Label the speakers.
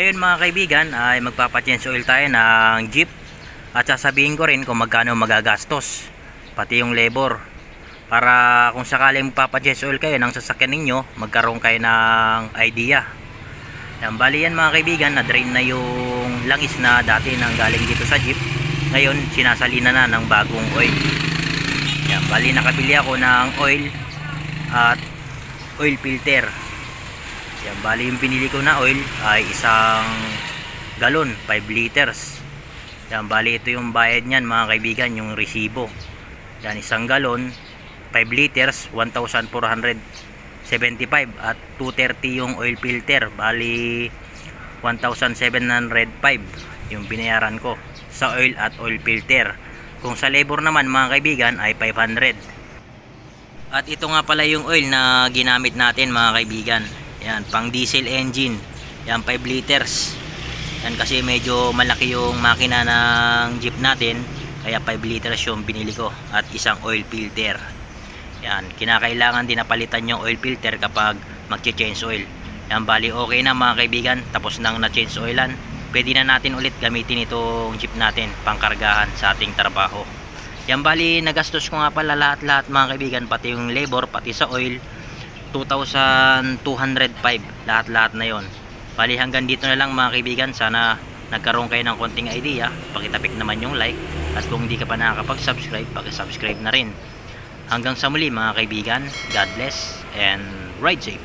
Speaker 1: ngayon mga kaibigan ay magpapa-change oil tayo ng jeep at sasabihin ko rin kung magkano magagastos pati yung labor para kung sakaling magpapa-change oil kayo ng sasakyan ninyo magkaroon kayo ng idea. Yan, bali yan mga kaibigan, na drain na yung langis na dati nang galing dito sa jeep, ngayon sinasalina na ng bagong oil. Yan, bali nakabili ako ng oil at oil filter. Yan, bali yung pinili ko na oil ay isang galon, 5 liters. Yan, bali ito yung bayad niyan mga kaibigan, yung resibo. Yan, isang galon, 5 liters, 1,475 at 230 yung oil filter. Bali 1,705 yung binayaran ko sa oil at oil filter. Kung sa labor naman mga kaibigan ay 500. At ito nga pala yung oil na ginamit natin mga kaibigan. Yan, pang diesel engine. Yan, 5 liters. Yan, kasi medyo malaki yung makina ng jeep natin, kaya 5 liters yung binili ko at isang oil filter. Yan, kinakailangan din napalitan yung oil filter kapag magche-change oil. Yan, bali okay na mga kaibigan, tapos nang na-change oilan, pwede na natin ulit gamitin itong jeep natin pangkargahan sa ating trabaho. Yan, bali nagastos ko nga pala lahat-lahat mga kaibigan, pati yung labor, pati sa oil, 2,205 lahat-lahat na yon. Bali hanggang dito na lang mga kaibigan, sana nagkaroon kayo ng konting idea. Pakitapik naman yung like, at kung hindi ka pa nakakapag-subscribe, paki-subscribe na rin. Hanggang sa muli mga kaibigan, God bless and ride safe.